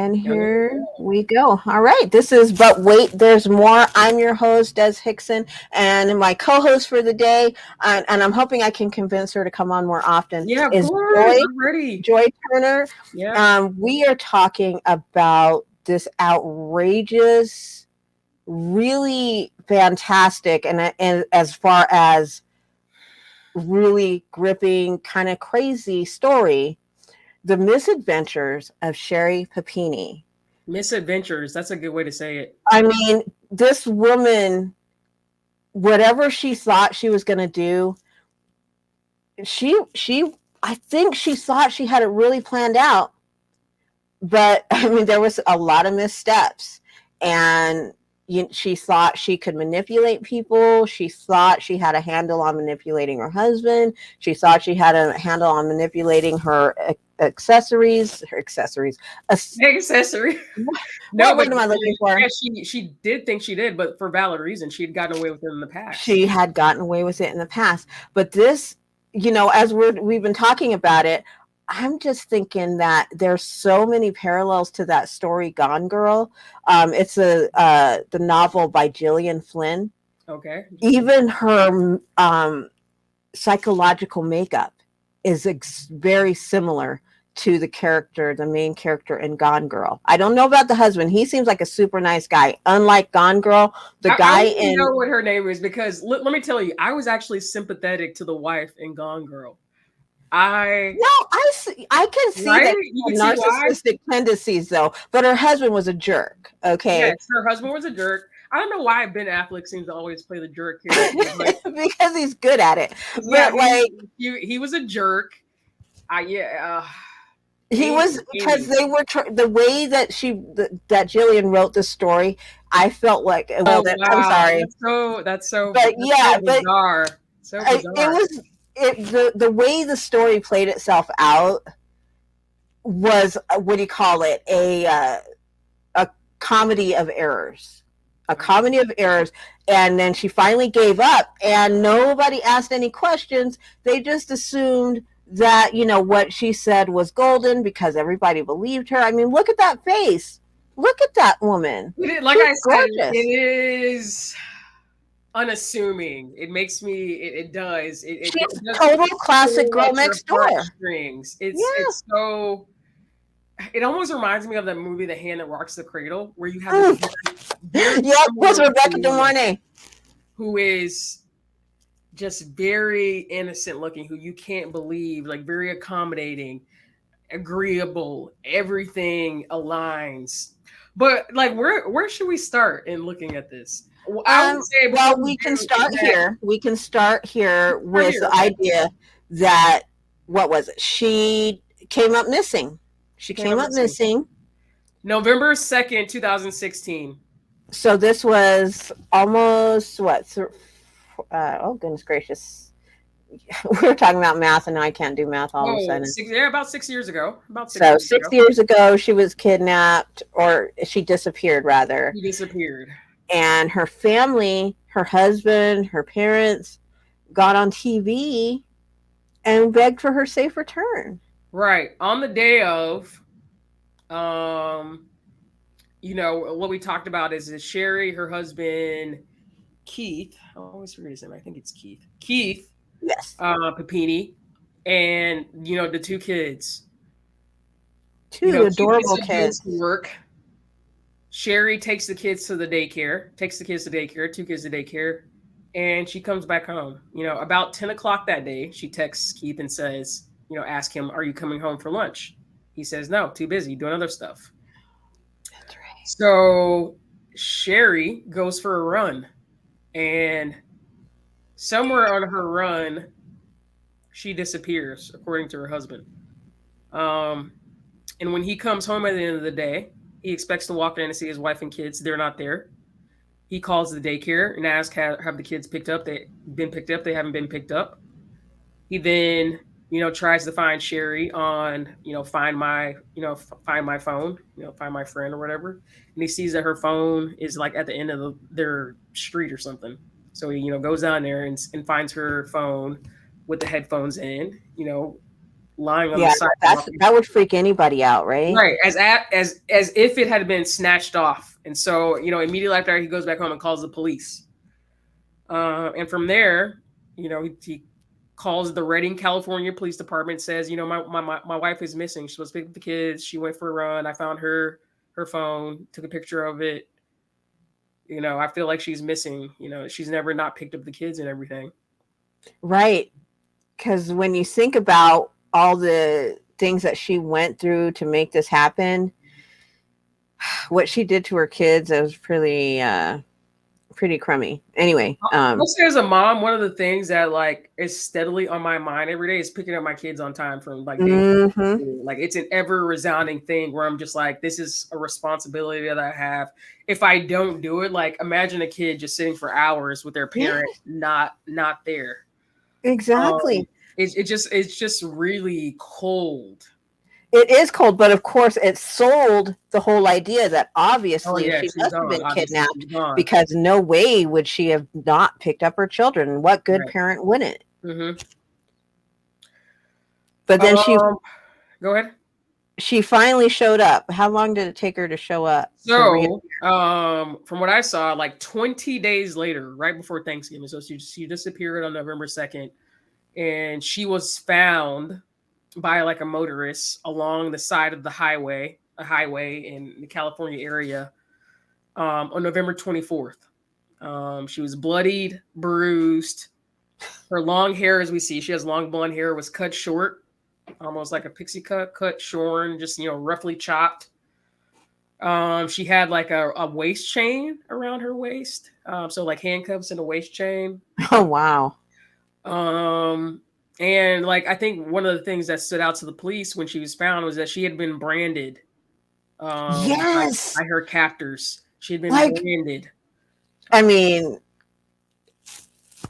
And here we go. All right. This is But Wait, There's More. I'm your host, Dez Hickson, and my co-host for the day, and I'm hoping I can convince her to come on more often, Yeah, of is course. I'm ready. Joy Turner. Yeah. We are talking about this outrageous, really fantastic, and as far as really gripping, kind of crazy story, The Misadventures of Sherri Papini. Misadventures. That's a good way to say it. I mean, this woman, whatever she thought she was going to do, I think she thought she had it really planned out. But I mean, there was a lot of missteps, and she thought she could manipulate people. She thought she had a handle on manipulating her husband. She thought she had a handle on manipulating her accessories. Accessory. No, what am I looking for? Yeah, she did think she did, but for valid reason. She had gotten away with it in the past. She had gotten away with it in the past. But this, as we've been talking about it, I'm just thinking that there's so many parallels to that story, Gone Girl. It's the novel by Gillian Flynn. Okay. Even her psychological makeup is very similar to the main character in Gone Girl. I don't know about the husband. He seems like a super nice guy. Unlike Gone Girl, I don't know what her name is, because let me tell you, I was actually sympathetic to the wife in Gone Girl. I can see that narcissistic tendencies though, but her husband was a jerk. Okay. Yes, her husband was a jerk. I don't know why Ben Affleck seems to always play the jerk here. Because he's good at it. Yeah, but he was a jerk. He was, because they were the way that that Gillian wrote the story. I felt like, wow. I'm sorry. That's so. But so bizarre. So bizarre. It was the way the story played itself out was, what do you call it? A comedy of errors. A comedy of errors. And then she finally gave up, and nobody asked any questions. They just assumed that, what she said was golden because everybody believed her. I mean, look at that face. Look at that woman. Like I said, it is unassuming. It makes me, it does. She's total classic girl next door. Strings. It's so, it almost reminds me of that movie, The Hand That Rocks the Cradle, where you have with Rebecca De Mornay, who is just very innocent looking, who you can't believe, like very accommodating, agreeable, everything aligns. But like, where should we start in looking at this? I would say, we can start here. We can start here with the idea that, what was it? She came up missing. She came up missing. November 2nd, 2016. So this was almost oh goodness gracious. We were talking about math, and now I can't do math all of a sudden. About 6 years ago. So 6 years ago, she was kidnapped, or she disappeared, rather. She disappeared. And her family, her husband, her parents, got on TV and begged for her safe return. Right. On the day of, what we talked about is Sherri, her husband, Keith. I always forget his name. I think it's Keith. Keith. Yes. Papini, and the two kids. Two adorable kids. To work. Sherri takes the kids to daycare. Two kids to daycare, and she comes back home. About 10 o'clock that day, she texts Keith and says, ask him, "Are you coming home for lunch?" He says, "No, too busy doing other stuff." That's right. So Sherri goes for a run, and somewhere on her run, she disappears, according to her husband. And when he comes home at the end of the day, he expects to walk in and see his wife and kids. They're not there. He calls the daycare and asks, have the kids picked up? They've been picked up. They haven't been picked up. He then, tries to find Sherri on, find my phone, find my friend or whatever. And he sees that her phone is like at the end of their street or something. So he, goes down there and finds her phone with the headphones in, lying on the Yeah, sidewalk. that would freak anybody out, right? Right, as if it had been snatched off. And so, immediately after he goes back home and calls the police. And from there, he calls the Redding, California Police Department, says, my wife is missing. She was picking up the kids. She went for a run. I found her phone, took a picture of it. I feel like she's missing. She's never not picked up the kids and everything. Right. Because when you think about all the things that she went through to make this happen, what she did to her kids, it was pretty crummy. Anyway, I'll say as a mom, one of the things that is steadily on my mind every day is picking up my kids on time from day school. It's an ever resounding thing where I'm just like, this is a responsibility that I have. If I don't do it, imagine a kid just sitting for hours with their parent not there. Exactly. It's just really cold. It is cold, but of course it sold the whole idea that obviously she must have been kidnapped, because no way would she have not picked up her children. What good parent wouldn't? Mm-hmm. But then go ahead. She finally showed up. How long did it take her to show up? So, from what I saw, 20 days later, right before Thanksgiving. So she disappeared on November 2nd, and she was found by a motorist along the side of a highway in the California area, on November 24th. She was bloodied, bruised. Her long hair, as we see, she has long blonde hair, was cut short, almost like a pixie cut shorn, just roughly chopped. She had a waist chain around her waist, so handcuffs and a waist chain. Oh wow. And I think one of the things that stood out to the police when she was found was that she had been branded. Yes. By her captors. She had been branded. I mean,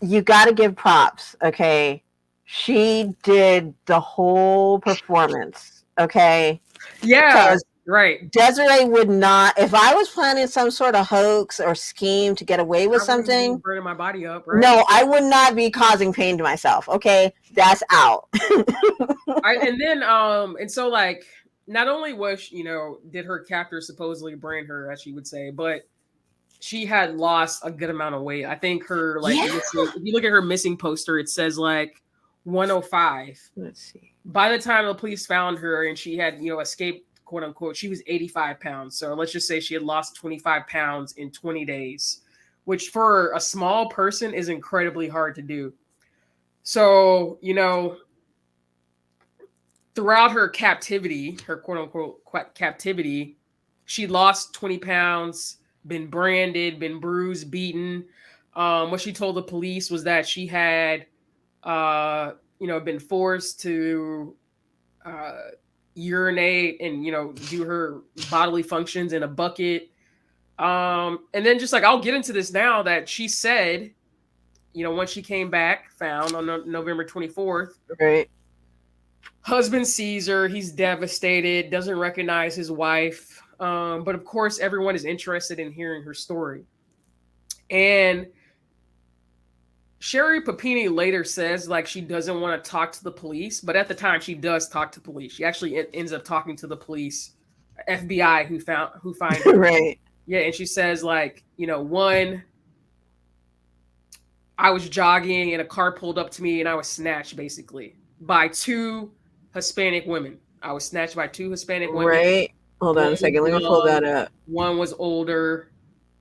you got to give props, okay? She did the whole performance, okay? Yeah, right. Desiree would not, if I was planning some sort of hoax or scheme to get away with something, burning my body up, right? No, I would not be causing pain to myself. Okay, that's out. And so not only was did her captor supposedly brand her, as she would say, but she had lost a good amount of weight. I think her if you look at her missing poster, it says 105. Let's see. By the time the police found her and she had escaped, quote unquote, she was 85 pounds. So let's just say she had lost 25 pounds in 20 days, which for a small person is incredibly hard to do. So, throughout her captivity, her quote unquote captivity, she lost 20 pounds, been branded, been bruised, beaten. What she told the police was that she had, been forced to urinate and, do her bodily functions in a bucket. And then just I'll get into this now, that she said, once she came back, found on November 24th, right. Husband sees her, he's devastated, doesn't recognize his wife. But of course, everyone is interested in hearing her story. And Sherri Papini later says she doesn't want to talk to the police, but at the time she does talk to police. She actually ends up talking to the police, FBI, who find her. Right. Yeah, and she says one, I was jogging and a car pulled up to me and I was snatched basically by two Hispanic women. I was snatched by two Hispanic women. Right. Hold on a second. Let me pull that up. One was older.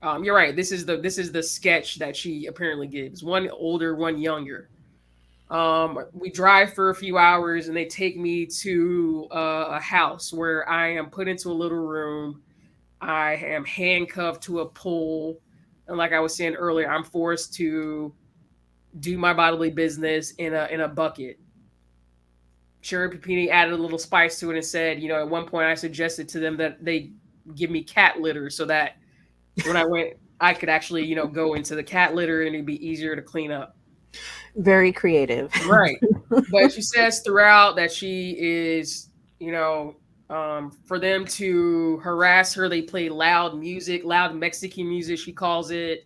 You're right. This is the sketch that she apparently gives. One older, one younger. We drive for a few hours and they take me to a house where I am put into a little room. I am handcuffed to a pole. And like I was saying earlier, I'm forced to do my bodily business in a bucket. Sherri Papini added a little spice to it and said, at one point I suggested to them that they give me cat litter so that when I went, I could actually, go into the cat litter and it'd be easier to clean up. Very creative. Right. But she says throughout that she is, for them to harass her, they play loud music, loud Mexican music, she calls it.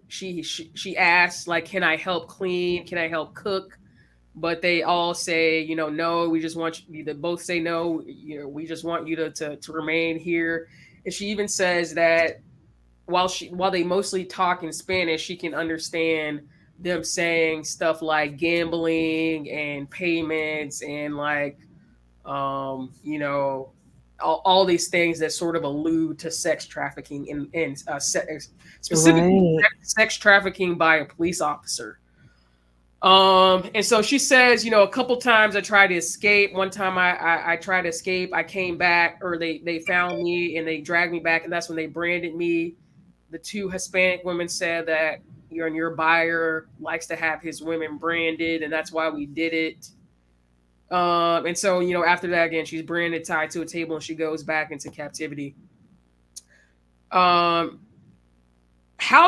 She asks, can I help clean? Can I help cook? but they all say, no, we just want you to both say no. We just want you to remain here. And she even says that while they mostly talk in Spanish, she can understand them saying stuff like gambling and payments and like all these things that sort of allude to sex trafficking and specifically Right. sex trafficking by a police officer. And so she says, a couple times I tried to escape. One time I tried to escape. I came back, or they found me and they dragged me back, and that's when they branded me. The two Hispanic women said that your buyer likes to have his women branded, and that's why we did it. And so, after that, again, she's branded, tied to a table, and she goes back into captivity. How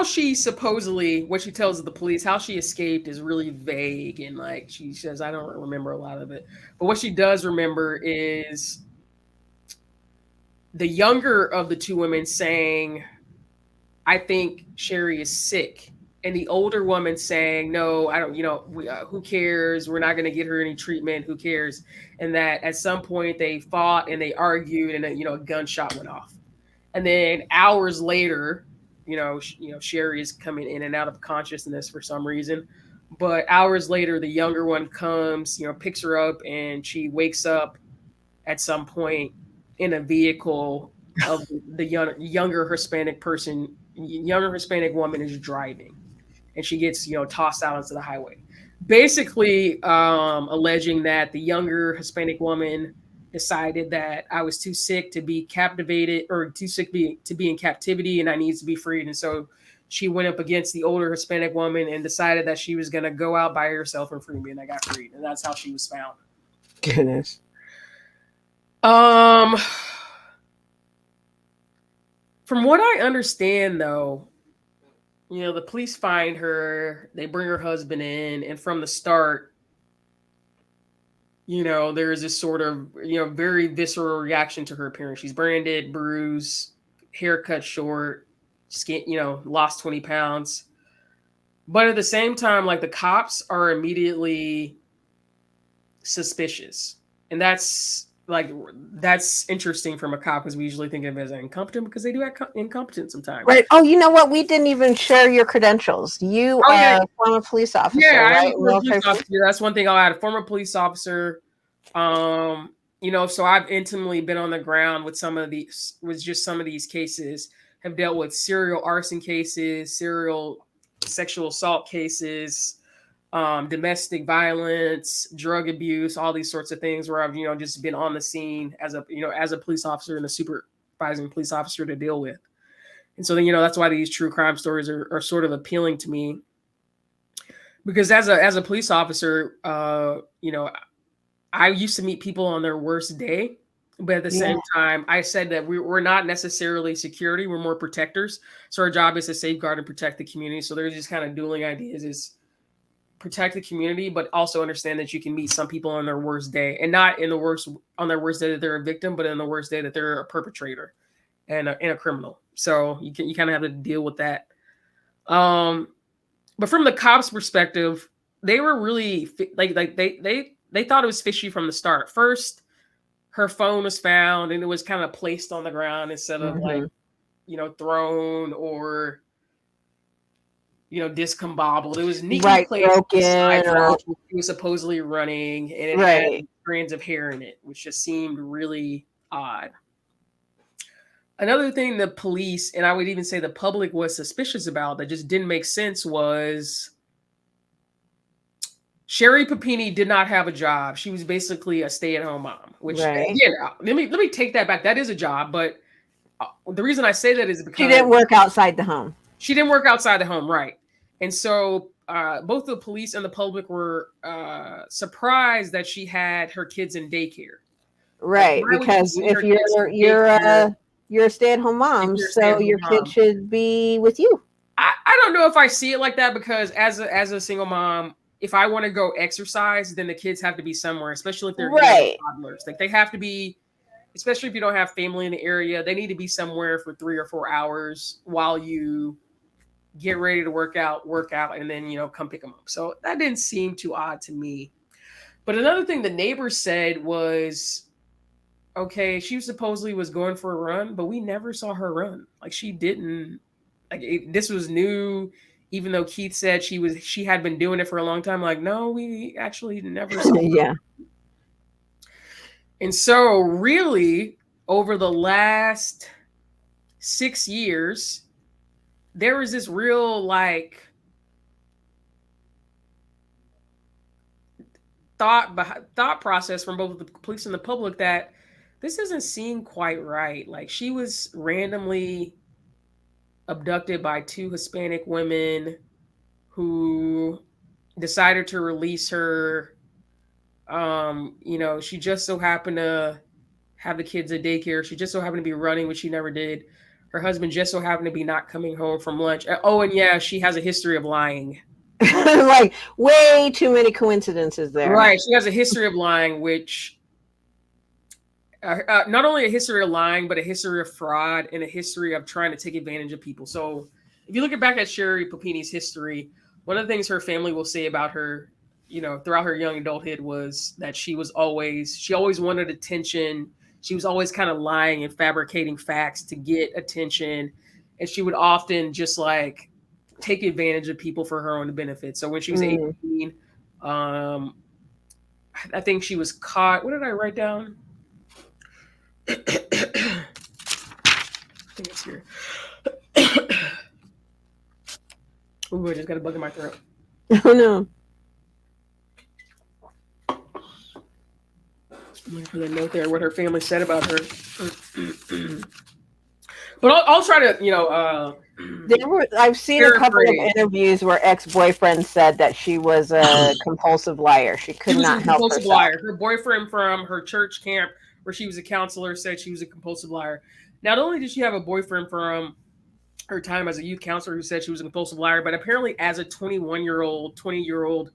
she supposedly, what she tells the police, how she escaped is really vague. And like she says, I don't remember a lot of it. But what she does remember is the younger of the two women saying, I think Sherri is sick. And the older woman saying, no, I don't, who cares? We're not going to get her any treatment. Who cares? And that at some point they fought and they argued and, a gunshot went off. And then hours later, Sherri is coming in and out of consciousness for some reason. But hours later, the younger one comes, picks her up, and she wakes up at some point in a vehicle of the younger Hispanic person. Younger Hispanic woman is driving, and she gets, tossed out onto the highway. Basically, alleging that the younger Hispanic woman decided that I was too sick to be captivated, or too sick to be in captivity, and I needs to be freed. And so she went up against the older Hispanic woman and decided that she was going to go out by herself and free me, and I got freed. And that's how she was found. Goodness. From what I understand, though, the police find her, they bring her husband in, and from the start, there's this sort of, very visceral reaction to her appearance. She's branded, bruised, hair cut short, skin, lost 20 pounds. But at the same time, like, the cops are immediately suspicious. And that's interesting from a cop, because we usually think of it as incompetent, because they do act incompetent sometimes. Right. Oh, you know what? We didn't even share your credentials. You are a former police officer, right? I'm a former police officer. That's one thing I'll add. A former police officer. So I've intimately been on the ground with some of these cases. Have dealt with serial arson cases, serial sexual assault cases, domestic violence, drug abuse, all these sorts of things, where I've just been on the scene as a police officer and a supervising police officer to deal with. And so that's why these true crime stories are sort of appealing to me, because as a police officer, I used to meet people on their worst day, but at the same time, I said that we're not necessarily security, we're more protectors. So our job is to safeguard and protect the community. So there's just kind of dueling ideas: is protect the community, but also understand that you can meet some people on their worst day, and not on their worst day that they're a victim, but in the worst day that they're a perpetrator and a criminal. So you kind of have to deal with that. But from the cops' perspective, they were really they thought it was fishy from the start. First, her phone was found and it was kind of placed on the ground instead of thrown or discombobbled. It was neatly placed broken. It was supposedly running, and it had strands of hair in it, which just seemed really odd. Another thing the police, and I would even say the public, was suspicious about that just didn't make sense was Sherri Papini did not have a job. She was basically a stay-at-home mom, which again, let me take that back. That is a job, but the reason I say that is because she didn't work outside the home. She didn't work outside the home, right? And so both the police and the public were surprised that she had her kids in daycare. Right, because if you're a stay-at-home mom, so your kid should be with you. I don't know if I see it like that, because as a single mom, if I want to go exercise, then the kids have to be somewhere, especially if they're toddlers. Like, they have to be, especially if you don't have family in the area, they need to be somewhere for 3 or 4 hours while you get ready to work out, and then come pick them up. So that didn't seem too odd to me. But another thing the neighbors said was, okay, she supposedly was going for a run, but we never saw her run. Like she didn't. This was new. Even though Keith said she had been doing it for a long time. Like, no, we actually never saw her. Yeah. And so, really, over the last 6 years, there was this real thought process from both the police and the public that this doesn't seem quite right. Like she was randomly abducted by 2 Hispanic women who decided to release her. She just so happened to have the kids at daycare. She just so happened to be running, which she never did. Her husband just so happened to be not coming home from lunch. Oh, and yeah, she has a history of lying. Like way too many coincidences there. Right. She has a history of lying, which not only a history of lying, but a history of fraud and a history of trying to take advantage of people. So if you look back at Sherri Papini's history, one of the things her family will say about her, throughout her young adulthood was that she always wanted attention. She was always kind of lying and fabricating facts to get attention. And she would often just take advantage of people for her own benefit. So when she was 18, I think she was caught. What did I write down? I think it's here. Ooh, I just got a bug in my throat. Oh no. I'm looking for the note there, what her family said about her. But I'll try to, I've seen a couple of interviews where ex-boyfriends said that she was a compulsive liar. She could not help herself. Liar. Her boyfriend from her church camp, where she was a counselor, said she was a compulsive liar. Not only did she have a boyfriend from her time as a youth counselor who said she was a compulsive liar, but apparently as a 20-year-old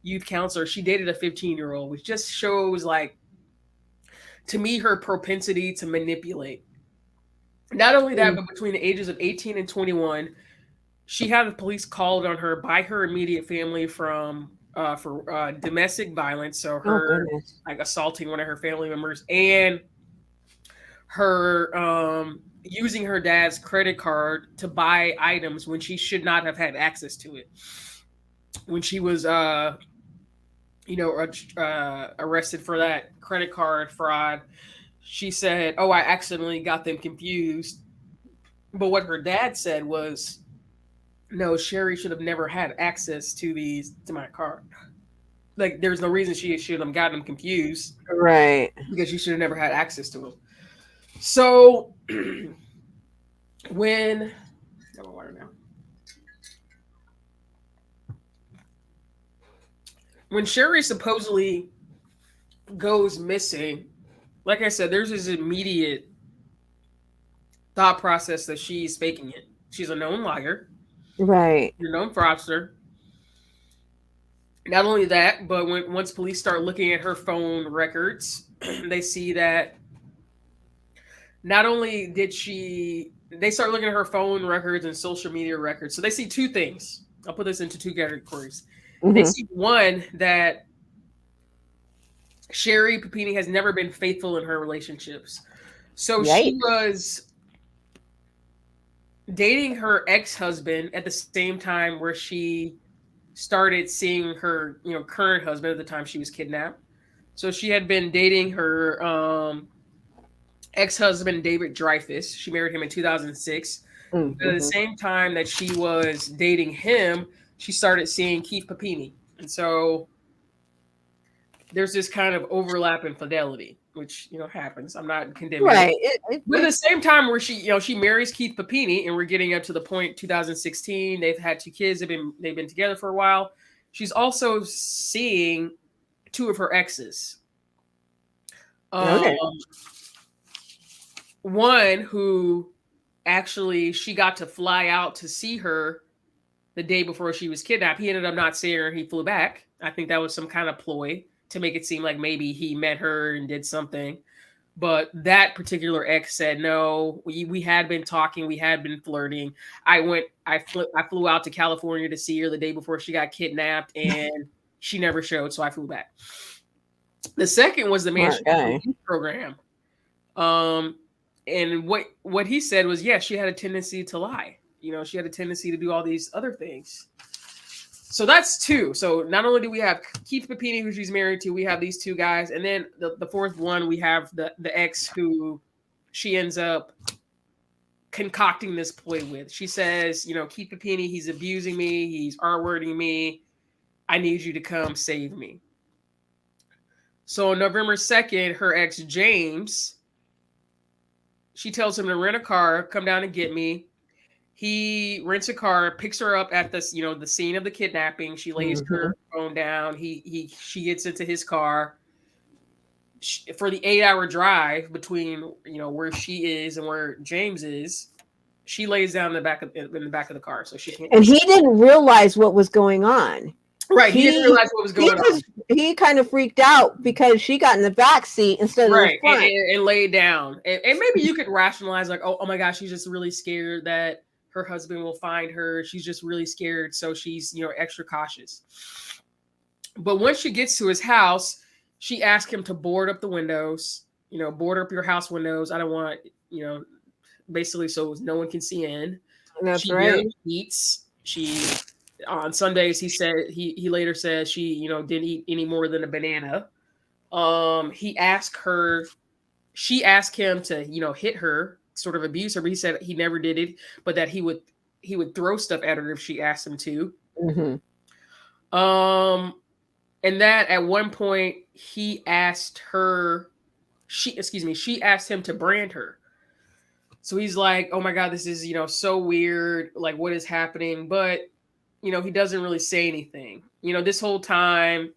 youth counselor, she dated a 15-year-old, which just shows, to me, her propensity to manipulate. Not only that, but between the ages of 18 and 21, she had the police called on her by her immediate family for domestic violence. So her assaulting one of her family members and her using her dad's credit card to buy items when she should not have had access to it. When she was arrested for that credit card fraud, she said, "Oh, I accidentally got them confused." But what her dad said was, "No, Sherri should have never had access to my card. There's no reason she should have gotten them confused, right? Because she should have never had access to them." So when Sherri supposedly goes missing, like I said, there's this immediate thought process that she's faking it. She's a known liar. Right. You're a known fraudster. Not only that, but once police start looking at her phone records, they see that not only did they start looking at her phone records and social media records. So they see 2 things. I'll put this into 2 categories. Mm-hmm. They see, one, that Sherri Papini has never been faithful in her relationships. So she was dating her ex-husband at the same time where she started seeing her, current husband at the time she was kidnapped. So she had been dating her ex-husband, David Dreyfus. She married him in 2006. Mm-hmm. At the same time that she was dating him, she started seeing Keith Papini. And so there's this kind of overlap in fidelity, which, happens. I'm not condemning it. But at the same time where she marries Keith Papini, and we're getting up to the point 2016, they've had 2 kids, they've been together for a while. She's also seeing 2 of her exes. One who actually she got to fly out to see her the day before she was kidnapped. He ended up not seeing her. He flew back. I think that was some kind of ploy to make it seem like maybe he met her and did something. But that particular ex said, no, we had been talking. We had been flirting. I flew out to California to see her the day before she got kidnapped, and she never showed. So I flew back. The second was the man Okay. program. And what he said was, yeah, she had a tendency to lie. You know, she had a tendency to do all these other things. So that's two. So not only do we have Keith Papini, who she's married to, we have these two guys, and then the fourth one, we have the ex who she ends up concocting this ploy with. She says, you know, Keith Papini, he's abusing me, he's R-wording me. I need you to come save me. So on November 2nd, her ex James, she tells him to rent a car, come down and get me. He rents a car, picks her up at this, you know, the scene of the kidnapping. She lays her phone down. She gets into his car. For the 8-hour drive between, you know, where she is and where James is, she lays down in the back of the car, so she can't. And he didn't realize what was going on. Right, he didn't realize what was going on. He kind of freaked out because she got in the back seat instead of the front and laid down. And maybe you could rationalize like, oh my gosh, she's just really scared that her husband will find her. She's just really scared, so she's, you know, extra cautious. But once she gets to his house, she asks him to board up the windows. You know, board up your house windows. I don't want, you know, basically so no one can see in. That's she right. Eats. She on Sundays, he said he later says she, you know, didn't eat any more than a banana. He asked her, she asked him to, you know, hit her, sort of abuse her, but he said he never did it, but that he would throw stuff at her if she asked him to. And that at one point he asked her, she asked him to brand her. So he's like, oh my God, this is, you know, so weird. Like, what is happening? But, you know, he doesn't really say anything. You know, this whole time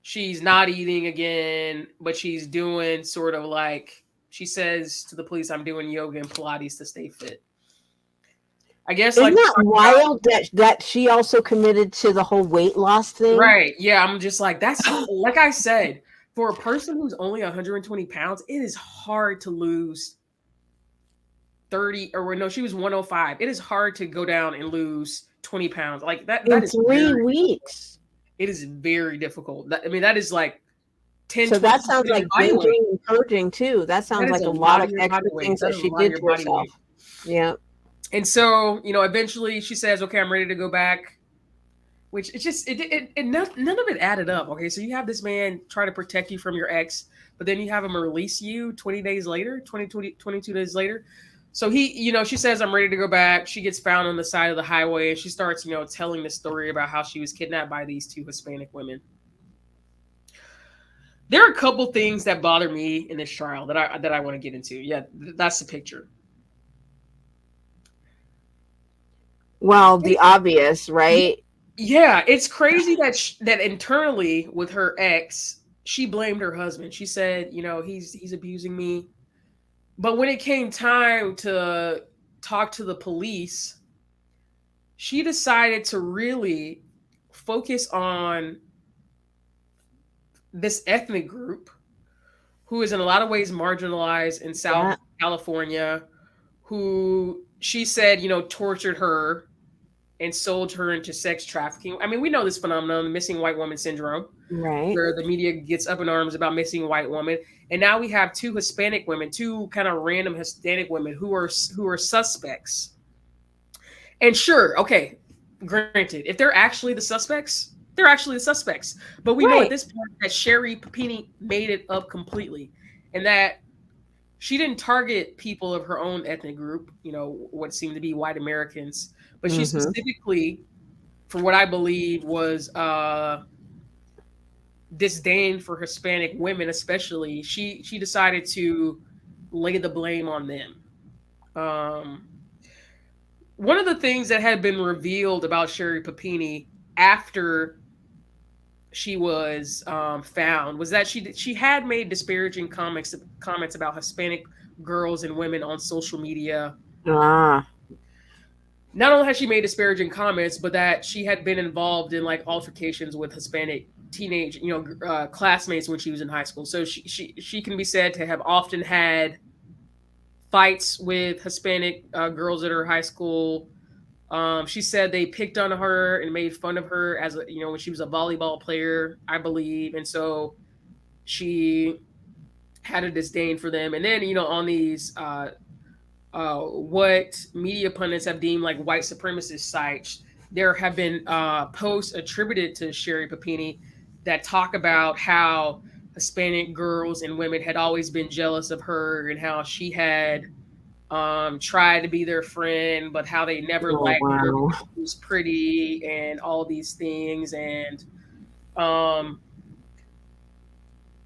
she's not eating again, but she's doing sort of like, she says to the police, I'm doing yoga and Pilates to stay fit. I guess isn't that wild that she also committed to the whole weight loss thing? Right. Yeah. I'm just like, that's like I said, for a person who's only 120 pounds, it is hard to lose 30 or no, she was 105. It is hard to go down and lose 20 pounds like that. In 3 weeks. It is very difficult. I mean, that is like 10. So that sounds like binging and purging too. That sounds like a lot of extra things that she did to herself. Yeah. And so, you know, eventually she says, okay, I'm ready to go back, which it's just, none of it added up. Okay. So you have this man try to protect you from your ex, but then you have him release you 22 days later. So he, you know, she says, I'm ready to go back. She gets found on the side of the highway and she starts, you know, telling the story about how she was kidnapped by these two Hispanic women. There are a couple things that bother me in this trial that I want to get into. Yeah, that's the picture. Well, the obvious, right? Yeah, it's crazy that internally with her ex, she blamed her husband. She said, you know, he's abusing me. But when it came time to talk to the police, she decided to really focus on this ethnic group who is in a lot of ways marginalized in South California, who she said, you know, tortured her and sold her into sex trafficking. I mean, we know this phenomenon, the missing white woman syndrome, right? Where the media gets up in arms about missing white women. And now we have two Hispanic women, two kind of random Hispanic women who are suspects. And sure, okay, granted, if they're actually the suspects, they're actually the suspects. But we know at this point that Sherri Papini made it up completely, and that she didn't target people of her own ethnic group, you know, what seemed to be white Americans, but she specifically, for what I believe was disdain for Hispanic women, especially, she decided to lay the blame on them. One of the things that had been revealed about Sherri Papini after she was found was that she had made disparaging comments about Hispanic girls and women on social media. Not only had she made disparaging comments, but that she had been involved in like altercations with Hispanic teenage, you know, classmates when she was in high school. So she can be said to have often had fights with Hispanic girls at her high school. She said they picked on her and made fun of her as a, you know, when she was a volleyball player, I believe. And so she had a disdain for them. And then, on these what media pundits have deemed like white supremacist sites, there have been posts attributed to Sherri Papini that talk about how Hispanic girls and women had always been jealous of her, and how she had tried to be their friend, but how they never Oh, liked her wow. because she was pretty and all these things. And um,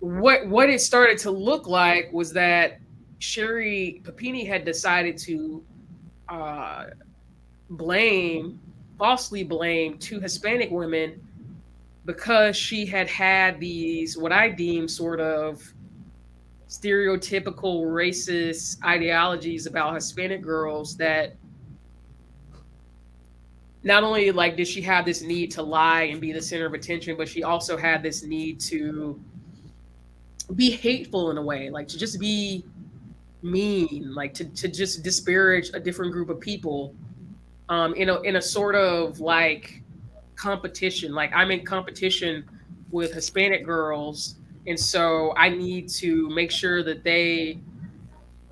what it started to look like was that Sherri Papini had decided to uh, falsely blame two Hispanic women because she had these, what I deem sort of stereotypical racist ideologies about Hispanic girls, that not only like did she have this need to lie and be the center of attention, but she also had this need to be hateful in a way, like to just be mean, like to just disparage a different group of people, in a sort of like competition. Like, I'm in competition with Hispanic girls, and so I need to make sure that they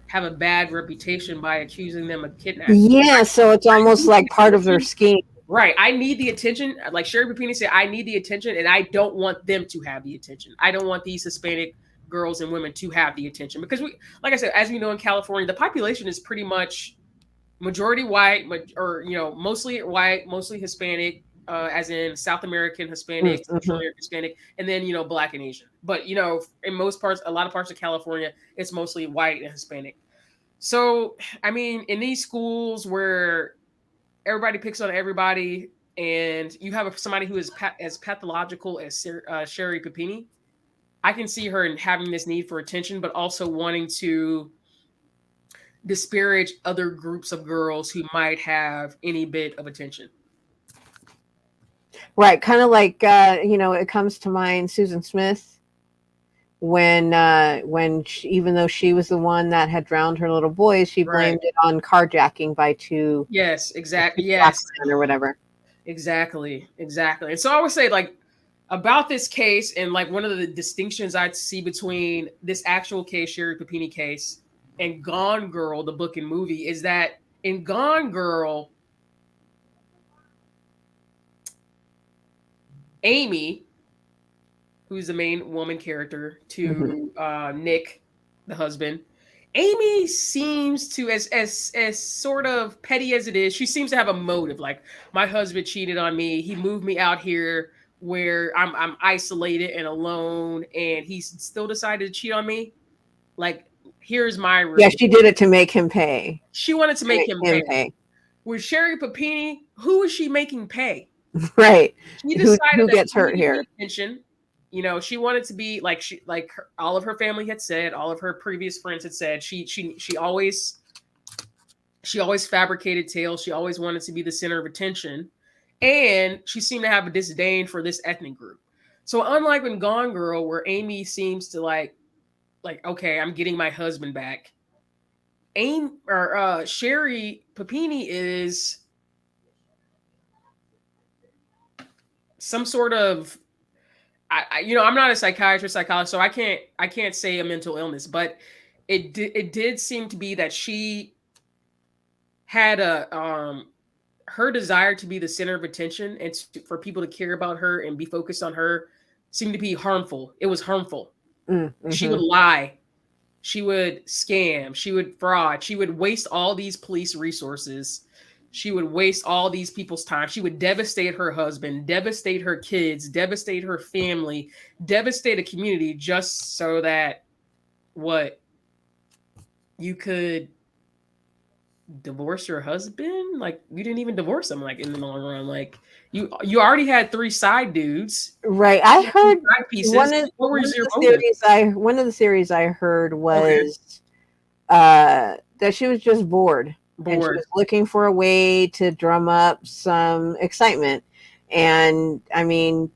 have a bad reputation by accusing them of kidnapping. Yeah, so it's almost like part of their scheme. Right. I need the attention. Like Sherri Papini said, I need the attention, and I don't want them to have the attention. I don't want these Hispanic girls and women to have the attention, because like I said, as we know, in California, the population is pretty much majority white, or mostly white, mostly Hispanic, as in South American Hispanic, Central American Hispanic, and then Black and Asian. But in a lot of parts of California, it's mostly white and Hispanic. So, I mean, in these schools where everybody picks on everybody, and you have somebody who is as pathological as Sherri Papini, I can see her having this need for attention, but also wanting to disparage other groups of girls who might have any bit of attention. Right, kind of like it comes to mind Susan Smith, when she, even though she was the one that had drowned her little boys, she blamed it on carjacking by two. Yes, exactly. Yes, or whatever. Exactly. And so I would say, like, about this case, and like one of the distinctions I'd see between this actual case, Sherri Papini case, and Gone Girl, the book and movie, is that in Gone Girl, Amy, who's the main woman character to Nick, the husband, Amy seems to, as sort of petty as it is, she seems to have a motive. Like, my husband cheated on me. He moved me out here where I'm isolated and alone, and he still decided to cheat on me. Like, here's my revenge. Yeah, she did it to make him pay. She wanted to make him pay. With Sherri Papini, who is she making pay? Right. She decided who gets hurt here? Attention. She wanted to be like all of her family had said, all of her previous friends had said. She always fabricated tales. She always wanted to be the center of attention, and she seemed to have a disdain for this ethnic group. So unlike in Gone Girl, where Amy seems to like, okay, I'm getting my husband back, Sherri Papini is some sort of, I'm not a psychiatrist, psychologist, so I can't say a mental illness, but it did seem to be that she had her desire to be the center of attention and for people to care about her and be focused on her seemed to be harmful. It was harmful. Mm-hmm. She would lie. She would scam. She would fraud. She would waste all these police resources. She would waste all these people's time. She would devastate her husband, devastate her kids, devastate her family, devastate a community just so that you could divorce your husband? Like, you didn't even divorce him, like, in the long run. Like, you already had 3 side dudes. Right. I heard one of the theories I heard was that she was just bored. And she was looking for a way to drum up some excitement. And I mean,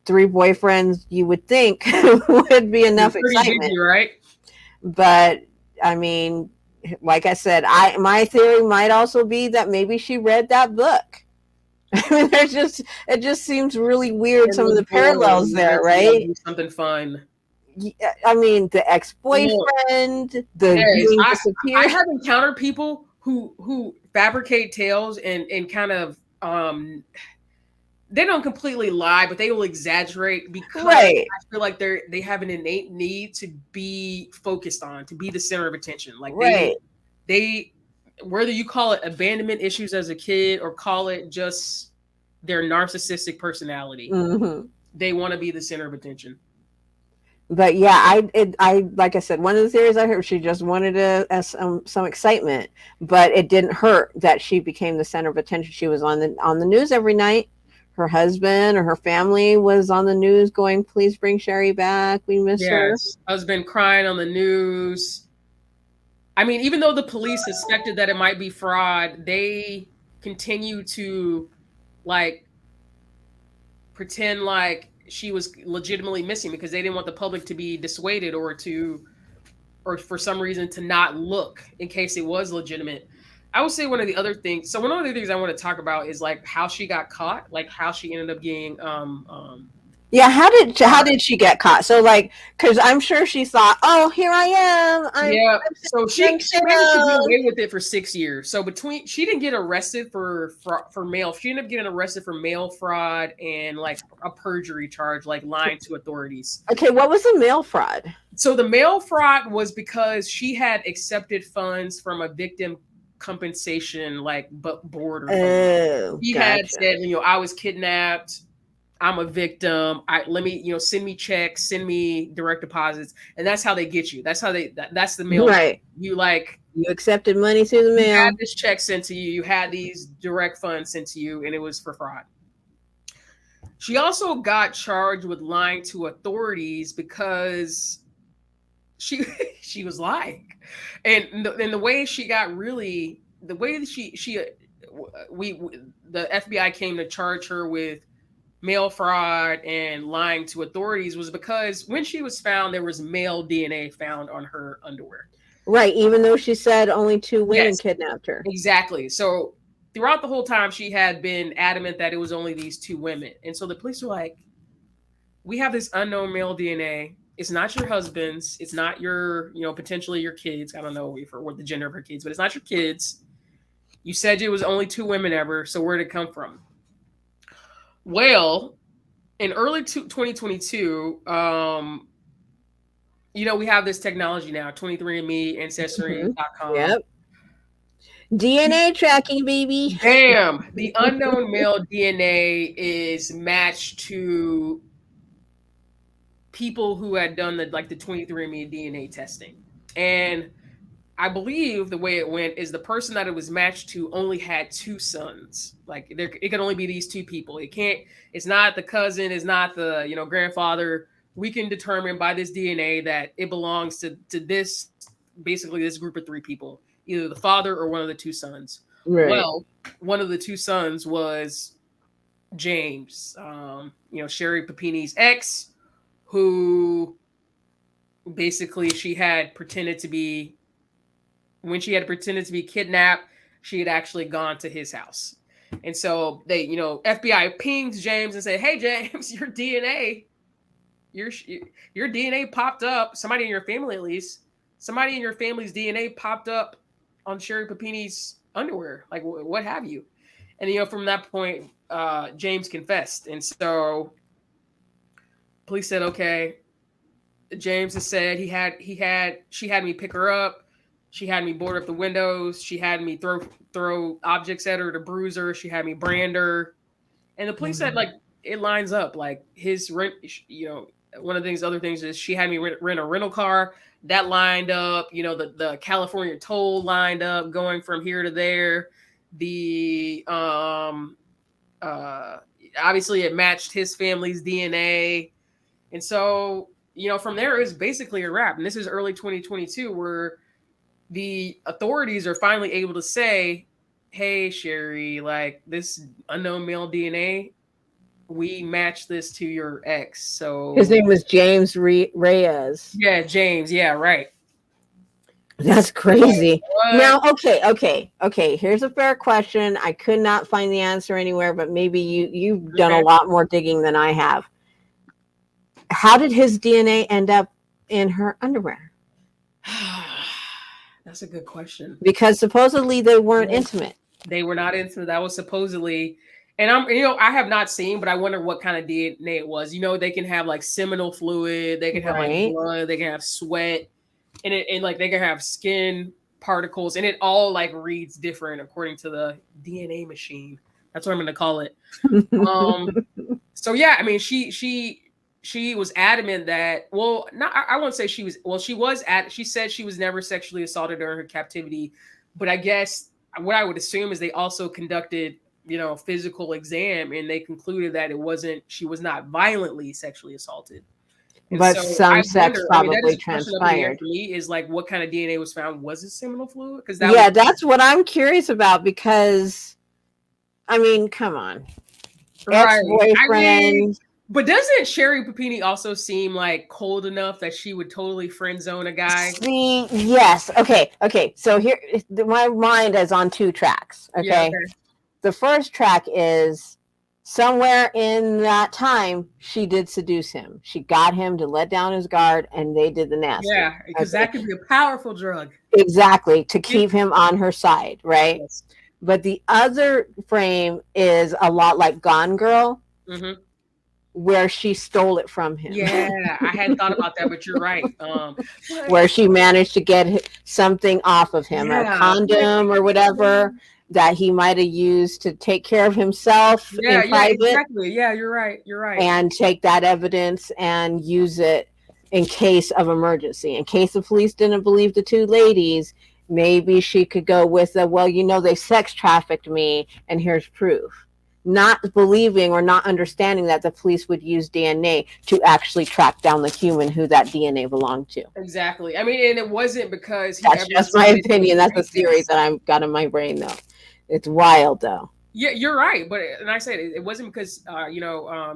3 boyfriends, you would think would be enough excitement, busy, right? But I mean, like I said, my theory might also be that maybe she read that book. I mean, it just seems really weird, some of the parallels there, right? Something fun. I mean, the ex-boyfriend, the being I disappeared. have encountered people who fabricate tales and kind of they don't completely lie, but they will exaggerate because Right. I feel like they have an innate need to be focused on, to be the center of attention. Like Right. they whether you call it abandonment issues as a kid or call it just their narcissistic personality, Mm-hmm. they want to be the center of attention. But yeah, I like I said, one of the theories I heard, she just wanted some excitement, but it didn't hurt that she became the center of attention. She was on the news every night. Her husband or her family was on the news going, "Please bring Sherri back. We miss her." Yes, husband crying on the news. I mean, even though the police suspected that it might be fraud, they continue to like pretend like she was legitimately missing because they didn't want the public to be dissuaded or for some reason to not look in case it was legitimate. I would say one of the other things. So one of the things I want to talk about is like how she got caught, like how she ended up getting Yeah, how did she get caught? So like, because I'm sure she thought, "Oh, here I am. I'm So she managed to get away with it for 6 years. So she didn't get arrested for mail. She ended up getting arrested for mail fraud and like a perjury charge, like lying to authorities. Okay, what was the mail fraud? So the mail fraud was because she had accepted funds from a victim compensation like board or something. Oh, He had said, I was kidnapped. I'm a victim. Let me, send me checks, send me direct deposits, and that's how they get you. That's how that's the mail. Right. You accepted money through the mail. You had this check sent to you. You had these direct funds sent to you, and it was for fraud. She also got charged with lying to authorities because she was lying, and the way she got really the way that the FBI came to charge her with mail fraud and lying to authorities was because when she was found, there was male DNA found on her underwear. Right, even though she said only 2 women kidnapped her. Exactly. So throughout the whole time, she had been adamant that it was only these 2 women. And so the police were like, we have this unknown male DNA. It's not your husband's. It's not your, potentially your kids. I don't know what the gender of her kids, but it's not your kids. You said it was only 2 women ever. So where did it come from? Well, in early 2022, we have this technology now, 23andMe, Ancestry.com. Yep. DNA tracking, baby. Damn. The unknown male DNA is matched to people who had done the 23andMe DNA testing. And I believe the way it went is the person that it was matched to only had 2 sons. Like it can only be these 2 people. It's not the cousin, it's not the, grandfather. We can determine by this DNA that it belongs to this, basically this group of 3 people, either the father or one of the 2 sons. Right. Well, one of the 2 sons was James, Sherri Papini's ex, who basically when she had pretended to be kidnapped, she had actually gone to his house. And so they, FBI pings James and say, "Hey, James, your DNA popped up. Somebody in your family, at least, somebody in your family's DNA popped up on Sherri Papini's underwear. Like, what have you?" And, from that point, James confessed. And so police said, okay, James has said she had me pick her up. She had me board up the windows. She had me throw objects at her to bruise her. She had me brand her. And the police said, it lines up. Like his rent, one of the other things is she had me rent a rental car. That lined up. The California toll lined up going from here to there. The obviously it matched his family's DNA. And so, from there it was basically a wrap. And this is early 2022 where the authorities are finally able to say, "Hey, Sherri, this unknown male DNA, we matched this to your ex." So his name was James Reyes. Yeah, James. Yeah, right. That's crazy. Now, okay. Here's a fair question. I could not find the answer anywhere, but maybe you've done a lot more digging than I have. How did his DNA end up in her underwear? That's a good question. Because supposedly they weren't intimate. They were not intimate. That was supposedly, and I have not seen, but I wonder what kind of DNA it was. They can have like seminal fluid, they can have like blood, they can have sweat, and like they can have skin particles, and it all like reads different according to the DNA machine. That's what I'm going to call it. So yeah, I mean, she was adamant that, well, not, I won't say she was, well, she said she was never sexually assaulted during her captivity, but I guess what I would assume is they also conducted, physical exam, and they concluded that she was not violently sexually assaulted. And but so some sex probably transpired. For me is like, what kind of DNA was found? Was it seminal fluid? Because that's what I'm curious about, because I mean, come on. Ex-boyfriend. But doesn't Sherri Papini also seem like cold enough that she would totally friend zone a guy? Yes. Okay. So here, my mind is on two tracks. Okay. Yeah, okay. The first track is somewhere in that time she did seduce him. She got him to let down his guard, and they did the nasty. Yeah, because that could be a powerful drug. Exactly, to keep him on her side, right? Yes. But the other frame is a lot like Gone Girl. Mm-hmm. Where she stole it from him. Yeah, I hadn't thought about that, but you're right. Where she managed to get something off of him, a condom or whatever that he might have used to take care of himself in private. Exactly. Yeah, you're right. And take that evidence and use it in case of emergency. In case the police didn't believe the two ladies, maybe she could go with they sex trafficked me, and here's proof. Not believing or not understanding that the police would use DNA to actually track down the human who that DNA belonged to. Exactly. I mean, and it wasn't because that's just my opinion. That's a theory that I've got in my brain, though. It's wild, though. Yeah, you're right. But I said it wasn't because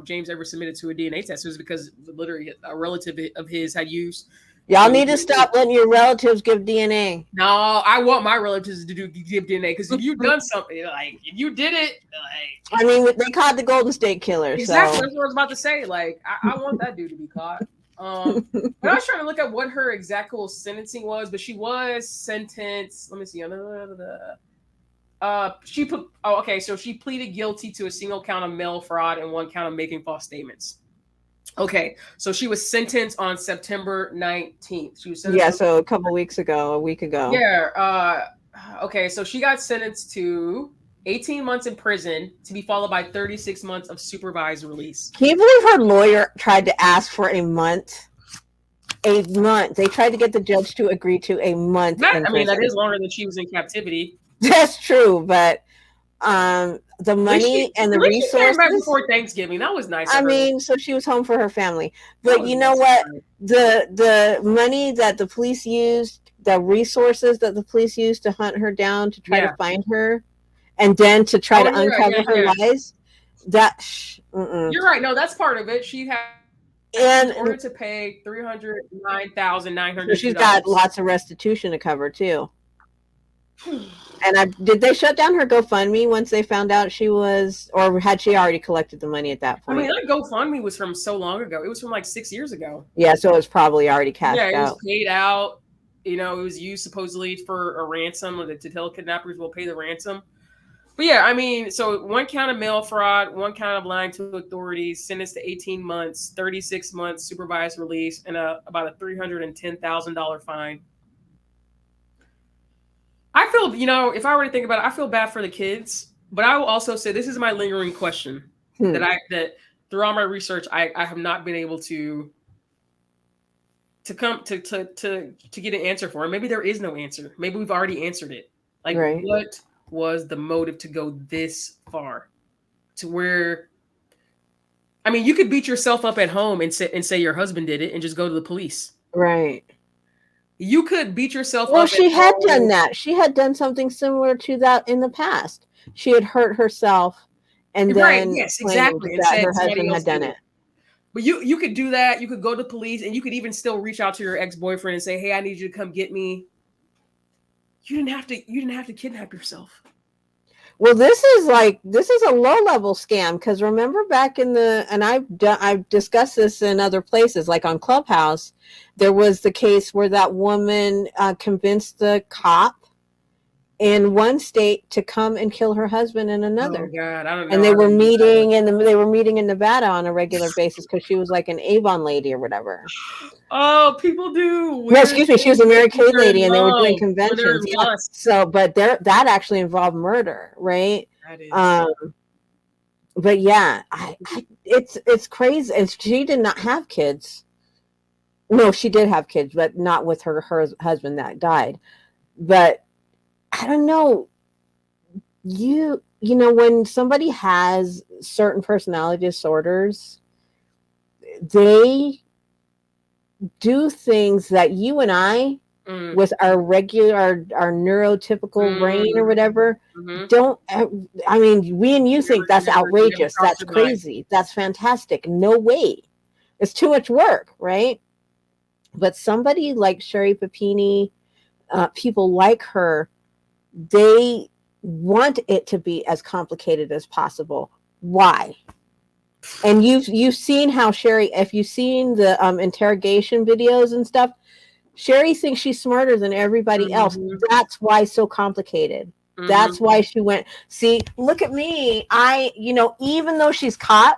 James ever submitted to a DNA test. It was because literally a relative of his had used. Y'all need to stop letting your relatives give DNA. No, I want my relatives to give DNA, because if you've done something, like if you did it, like, I mean, they caught the Golden State Killer. Exactly, so. That's what I was about to say. Like, I want that dude to be caught. But I was trying to look at what her exact sentencing was, but she was sentenced. Let me see. So she pleaded guilty to a single count of mail fraud and one count of making false statements. Okay, so she was sentenced on September 19th. She was sentenced so a week ago. Yeah. Okay, so she got sentenced to 18 months in prison to be followed by 36 months of supervised release. Can you believe her lawyer tried to ask for a month? A month. They tried to get the judge to agree to a month. That is longer than she was in captivity. That's true, but the money and the resources. Back before Thanksgiving, that was nice. I mean, so she was home for her family. But you know what? The money that the police used, the resources that the police used to hunt her down to try to find her, and then to try to uncover her lies. You're right. No, that's part of it. She had in order to pay $309,900. She's got lots of restitution to cover too. And did they shut down her GoFundMe once they found out she was, or had she already collected the money at that point? I mean, that GoFundMe was from so long ago. It was from like 6 years ago. Yeah, so it was probably already cashed out. Yeah, it was paid out. It was used supposedly for a ransom, or to tell kidnappers will pay the ransom. But yeah, I mean, so one count of mail fraud, one count of lying to authorities, sentenced to 18 months, 36 months supervised release, and about a $310,000 fine. I feel, if I were to think about it, I feel bad for the kids, but I will also say this is my lingering question that through all my research, I have not been able to come to get an answer for. Maybe there is no answer. Maybe we've already answered it. Like, what was the motive to go this far to where, I mean, you could beat yourself up at home and say your husband did it and just go to the police. Right. You could beat yourself up. Well, she had done that. She had done something similar to that in the past. She had hurt herself and then exactly. that her husband had done it. But you could do that. You could go to police, and you could even still reach out to your ex-boyfriend and say, "Hey, I need you to come get me." You didn't have to kidnap yourself. Well, this is a low level scam, because remember back in I've discussed this in other places, like on Clubhouse, there was the case where that woman convinced the cop in one state to come and kill her husband in another. Oh God, I don't know. And they were meeting in Nevada on a regular basis because she was like an Avon lady or whatever. Oh, people do. No, excuse me, she was a Mary Kay lady, and they were doing When they're conventions. in Yeah. lust. So, but that actually involved murder, right? That is. But yeah, it's crazy. And she did not have kids. No, she did have kids, but not with her husband that died. But I don't know. You know, when somebody has certain personality disorders, they do things that you and I, with our regular, our neurotypical brain or whatever, don't. I mean, we and you think that's outrageous, that's crazy, that's fantastic. No way, it's too much work, right? But somebody like Sherri Papini, people like her, they want it to be as complicated as possible. Why? And you've seen how Sherri, if you've seen the interrogation videos and stuff, Sherri thinks she's smarter than everybody else. That's why it's so complicated. That's why she went, see, look at me. Even though she's caught,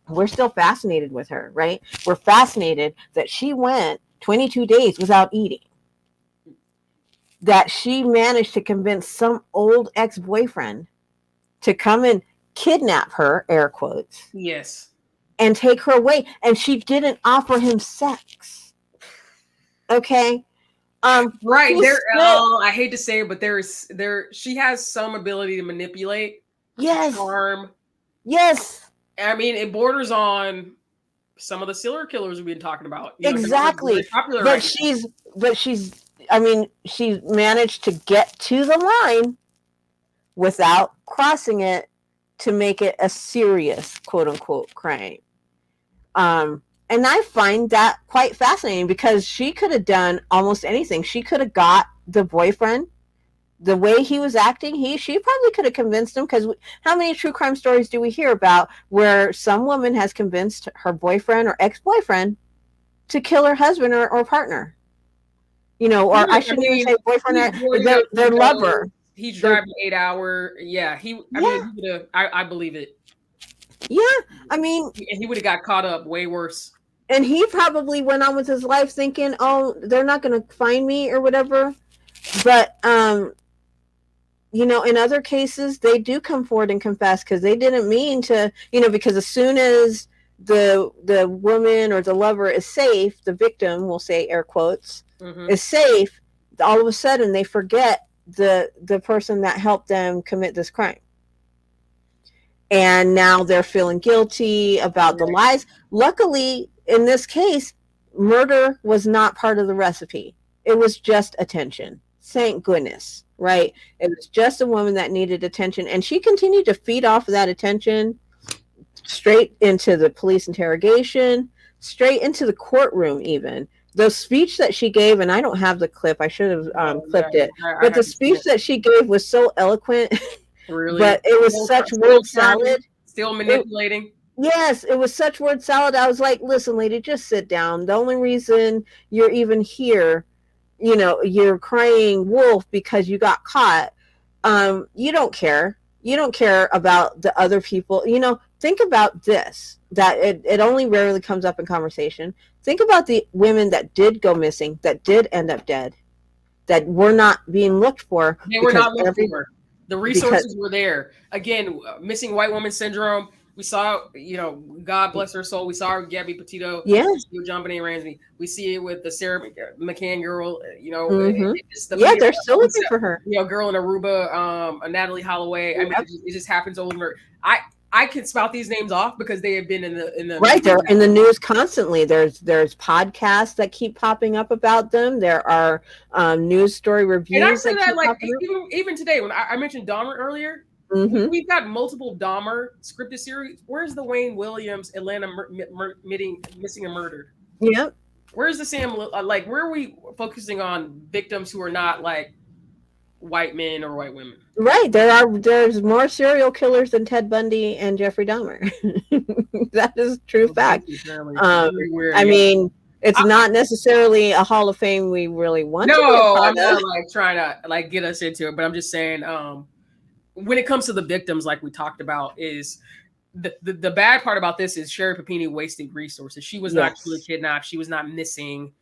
we're still fascinated with her, right? We're fascinated that she went 22 days without eating. That she managed to convince some old ex-boyfriend to come and kidnap her, air quotes. Yes. And take her away. And she didn't offer him sex. Okay. Right. I hate to say it, but she has some ability to manipulate. Yes. Charm. Yes. I mean, it borders on some of the serial killers we've been talking about. Exactly. But she managed to get to the line without crossing it to make it a serious, quote unquote, crime. And I find that quite fascinating, because she could have done almost anything. She could have got the boyfriend. The way he was acting, she probably could have convinced him, because how many true crime stories do we hear about where some woman has convinced her boyfriend or ex-boyfriend to kill her husband or partner? I shouldn't even say boyfriend, their lover. He's driving 8 hour. Yeah, I believe it. Yeah, I mean, he would have got caught up way worse. And he probably went on with his life thinking, "Oh, they're not going to find me or whatever." But in other cases, they do come forward and confess, because they didn't mean to. Because as soon as the woman or the lover is safe, the victim, we'll say air quotes, is safe, all of a sudden they forget the person that helped them commit this crime. And now they're feeling guilty about the lies. Luckily, in this case, murder was not part of the recipe. It was just attention. Thank goodness, right? It was just a woman that needed attention. And she continued to feed off of that attention straight into the police interrogation, straight into the courtroom even. The speech that she gave, and I don't have the clip. I should have clipped it. But the speech that she gave was so eloquent. Really? But it was such word salad. Still manipulating. Yes, it was such word salad. I was like, listen, lady, just sit down. The only reason you're even here, you're crying wolf because you got caught. You don't care. You don't care about the other people. Think about this, that it only rarely comes up in conversation. Think about the women that did go missing, that did end up dead, that were not being looked for. They were not looked for. The resources were there. Again, missing white woman syndrome. We saw, God bless her soul. We saw Gabby Petito. Yeah. John Benet Ramsey. We see it with the Sarah McCann girl. They're still looking for her. Girl in Aruba, Natalie Holloway. Yep. I mean, it just happens over. I can spout these names off because they have been in the right. They're in the news constantly. There's podcasts that keep popping up about them. There are news story reviews. And I say that like even today when I mentioned Dahmer earlier, we've got multiple Dahmer scripted series. Where's the Wayne Williams Atlanta missing and murdered? Yep. Where's the Sam? Where are we focusing on victims who are not like white men or white women. Right. There's more serial killers than Ted Bundy and Jeffrey Dahmer. That is true fact. Very weird. I mean, it's not necessarily a Hall of Fame we really want to be a part I'm not of. like trying to like get us into it, but I'm just saying, when it comes to the victims, like we talked about, is the bad part about this is Sherri Papini wasted resources. She was not truly kidnapped. She was not missing.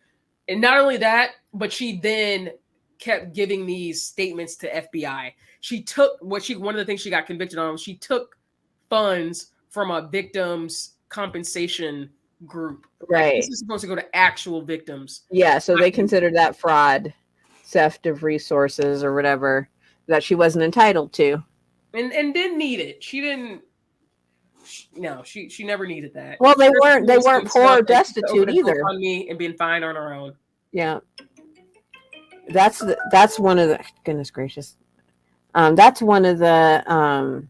And not only that, but she then kept giving these statements to FBI. She took one of the things she got convicted on, she took funds from a victims compensation group. Right. Like, this is supposed to go to actual victims. Yeah, so they considered that fraud, theft of resources or whatever that she wasn't entitled to. And didn't need it. She didn't. No, she never needed that. Well, they weren't poor or destitute either. On me and being fine on her own. Yeah, that's one of the, goodness gracious. That's one of the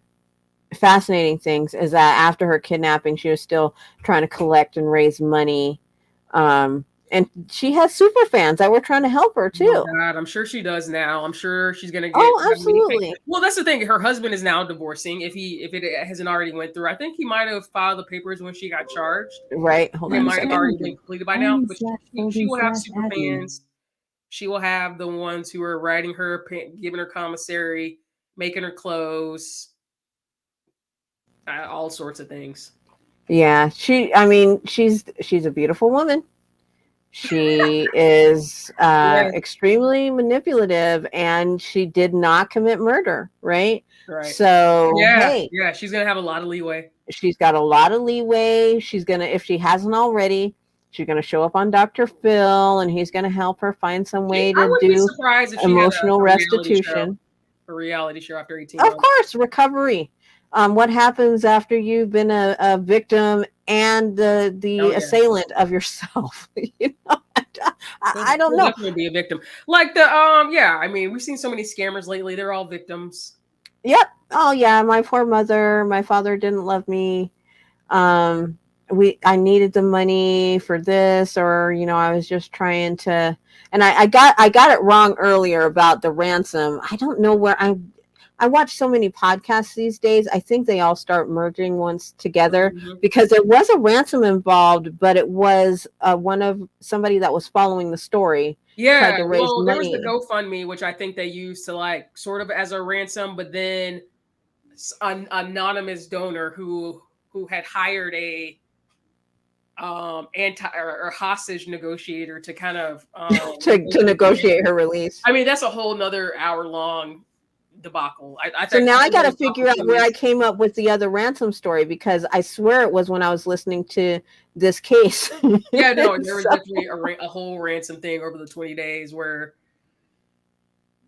fascinating things, is that after her kidnapping, she was still trying to collect and raise money. And she has super fans that were trying to help her too. Oh God, I'm sure she does now. I'm sure she's gonna get. Oh, absolutely. Well, that's the thing. Her husband is now divorcing. If it hasn't already went through, I think he might have filed the papers when she got charged. Right. Hold on. It might have already been completed by now. But she will have super fans. She will have the ones who are writing her, giving her commissary, making her clothes, all sorts of things. Yeah, she's a beautiful woman. She is extremely manipulative, and she did not commit murder, right? Right. So, yeah, she's going to have a lot of leeway. She's got a lot of leeway. She's going to, if she hasn't already, she's going to show up on Dr. Phil, and he's going to help her find some way to do emotional restitution. A reality show after 18 months. Of course, recovery. What happens after you've been a victim and the assailant of yourself? You know, I don't know. Definitely be a victim. Like I mean, we've seen so many scammers lately. They're all victims. Yep. Oh yeah, my poor mother. My father didn't love me. I needed the money for this, or I was just trying to. And I got it wrong earlier about the ransom. I don't know where I watch so many podcasts these days. I think they all start merging once together, because there was a ransom involved, but it was one of somebody that was following the story. Yeah, there was the GoFundMe, which I think they used to like sort of as a ransom, but then an anonymous donor who had hired a hostage negotiator to kind of to negotiate her release. I mean, that's a whole nother hour-long debacle. So now I got to figure out where I came up with the other ransom story, because I swear it was when I was listening to this case. Yeah, no, there was definitely a whole ransom thing over the 20 days where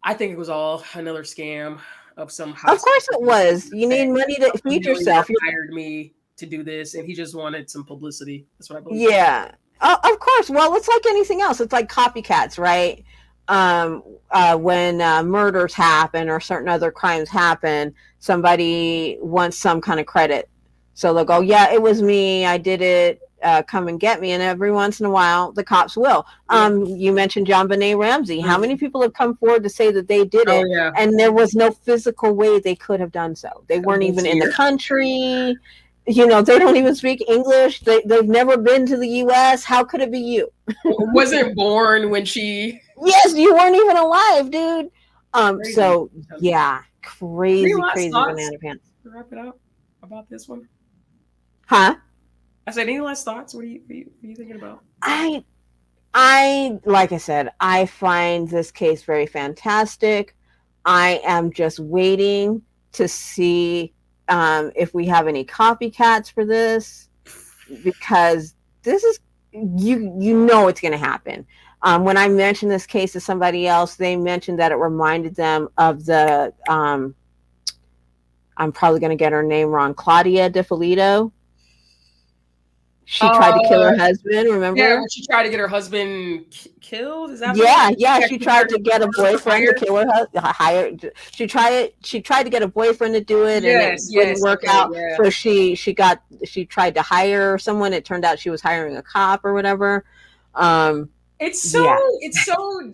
I think it was all another scam of some. Of course it was. You need money to feed yourself. He hired me to do this, and he just wanted some publicity. That's what I believe. Yeah, of course. Well, it's like anything else. It's like copycats, right? When murders happen or certain other crimes happen, somebody wants some kind of credit. So they'll go, yeah, it was me. I did it. Come and get me. And every once in a while, the cops will. You mentioned JonBenet Ramsey. How many people have come forward to say that they did it? Yeah. And there was no physical way they could have done so. They weren't even in the country. They don't even speak English. They've never been to the U.S. How could it be you? Wasn't born when she... Yes, you weren't even alive, dude. So yeah, crazy banana pants. To wrap it up about this one, huh? I said, any last thoughts? What are you thinking about? I like I said, I find this case very fantastic. I am just waiting to see if we have any copycats for this, because this is it's going to happen. When I mentioned this case to somebody else, they mentioned that it reminded them of the, I'm probably going to get her name wrong, Claudia DiFilippo. She tried to kill her husband, remember? Yeah, she tried to get her husband killed? Is that she tried to get a boyfriend to kill her husband. She tried to get a boyfriend to do it, and it didn't work out. Yeah. So she tried to hire someone. It turned out she was hiring a cop or whatever. It's Yeah. so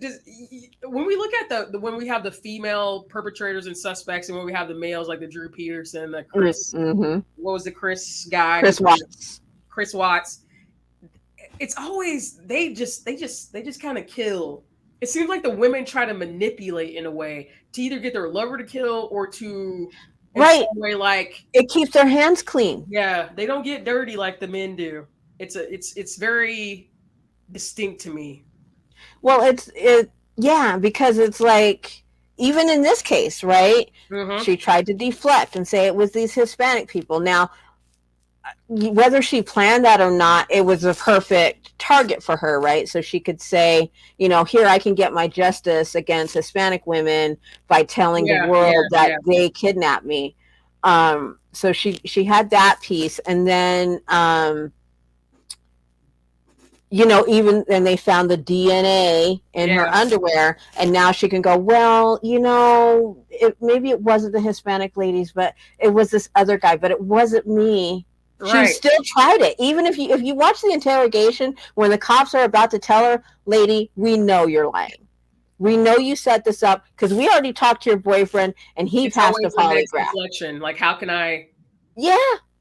when we look at when we have the female perpetrators and suspects, and when we have the males like the Drew Peterson, the Chris, Mm-hmm. what was the Chris guy, Chris Watts. Chris Watts. It's always they just kind of kill. It seems like the women try to manipulate in a way to either get their lover to kill or to in Right. some way like It keeps their hands clean. yeah, they don't get dirty like the men do. It's very distinct to me. Well, yeah, because it's like, even in this case, right? Mm-hmm. She tried to deflect and say it was these Hispanic people. Now, whether she planned that or not, it was a perfect target for her, right? So she could say, here I can get my justice against Hispanic women by telling the world that they kidnapped me. So she had that piece, and then even then they found the DNA in her underwear, and now she can go, well, maybe it wasn't the Hispanic ladies, but it was this other guy, but it wasn't me. Right. She still tried it. Even if you watch the interrogation, when the cops are about to tell her, lady, we know you're lying. We know you set this up because we already talked to your boyfriend and he passed a polygraph. Reflection. Like, how can I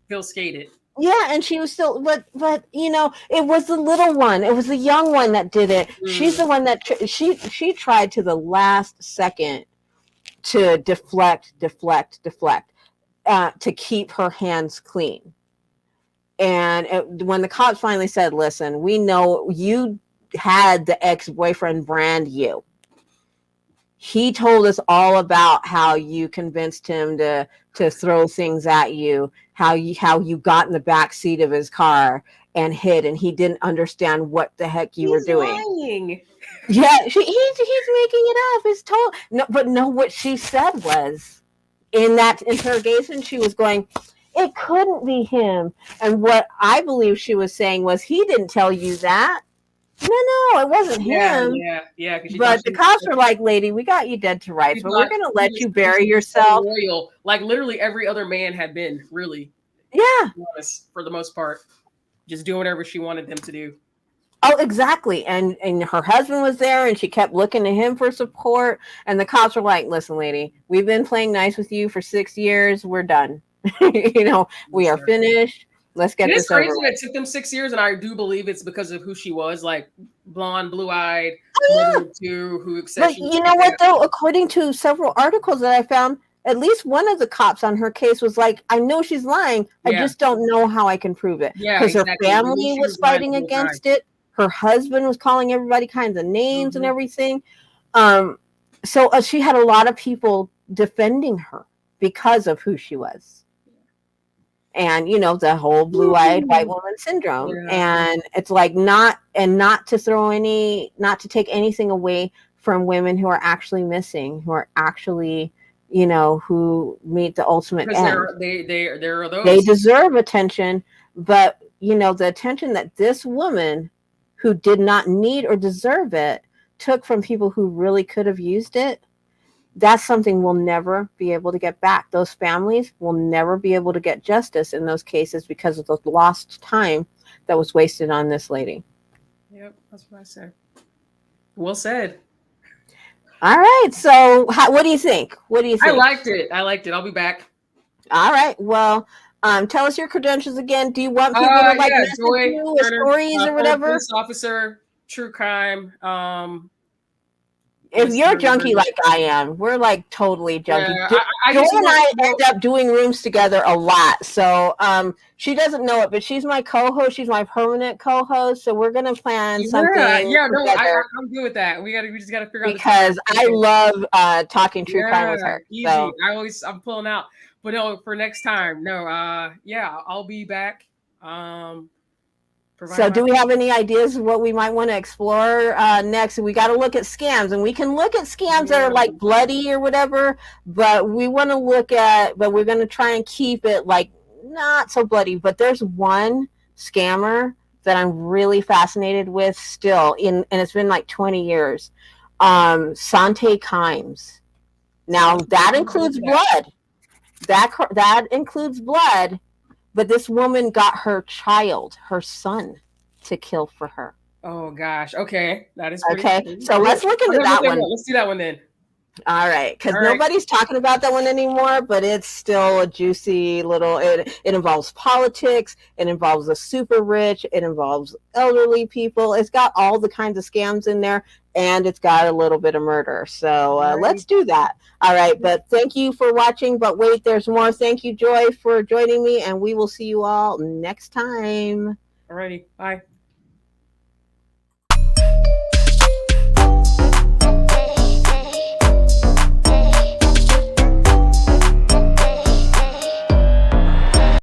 feel skated? Yeah, and she was still, but it was the little one. It was the young one that did it. She's the one that she tried to the last second to deflect, to keep her hands clean. And when the cops finally said, listen, we know you had the ex-boyfriend brand you. He told us all about how you convinced him to throw things at you, how you got in the back seat of his car and hid, and he didn't understand what the heck you were doing. Lying. Yeah, he's making it up. It's told. No, but no, what she said was, in that interrogation, she was going, it couldn't be him. And what I believe she was saying was, he didn't tell you that. No, it wasn't him. Yeah. But the cops were like, lady, we got you dead to rights, but we're going to let you bury yourself. Royal. Like, literally every other man had been, really. Yeah. For the most part. Just doing whatever she wanted them to do. Oh, exactly. And her husband was there, and she kept looking to him for support. And the cops were like, listen, lady, we've been playing nice with you for 6 years. We're done. We are finished. Let's get this over. It's crazy that it took them 6 years, and I do believe it's because of who she was, like blonde, blue-eyed, who accepted. But you know what, though? According to several articles that I found, at least one of the cops on her case was like, I know she's lying. I just don't know how I can prove it. Because her family was fighting against it. Her husband was calling everybody kinds of names and everything. So she had a lot of people defending her because of who she was. And, the whole blue-eyed white woman syndrome. Yeah. And it's like not to take anything away from women who are actually missing, who are actually, who meet the ultimate end. They're those. They deserve attention, but, the attention that this woman who did not need or deserve it took from people who really could have used it, that's something we'll never be able to get back. Those families will never be able to get justice in those cases because of the lost time that was wasted on this lady. Yep, that's what I said. Well said. All right. So what do you think? I liked it. I'll be back. All right. Well, tell us your credentials again. Do you want people to message you with stories or whatever? Police officer, true crime. If you're a junkie like I am, we're like totally junkie. Joy and I end up doing rooms together a lot. So she doesn't know it, but she's my co-host. She's my permanent co-host. So we're gonna plan something. I'm good with that. We just gotta figure out because I love talking true crime with her. Easy. So. I'm pulling out. But no, for next time. No, I'll be back. So do we have any ideas of what we might want to explore next? We got to look at scams, and we can look at scams that are like bloody or whatever, but we want to but we're going to try and keep it like not so bloody. But there's one scammer that I'm really fascinated with still, and it's been like 20 years. Sante Kimes. Now that includes blood. That includes blood. But this woman got her son to kill for her. Oh gosh. Okay, that is pretty. Okay, so let's look into that one. Let's do that one then. All right, because All right. nobody's talking about that one anymore, but it's still a juicy little. It involves politics. It involves the super rich. It involves elderly people. It's got all the kinds of scams in there, and it's got a little bit of murder. So let's do that. All right, but thank you for watching. But wait, there's more. Thank you, Joy, for joining me, and we will see you all next time. Alrighty, bye.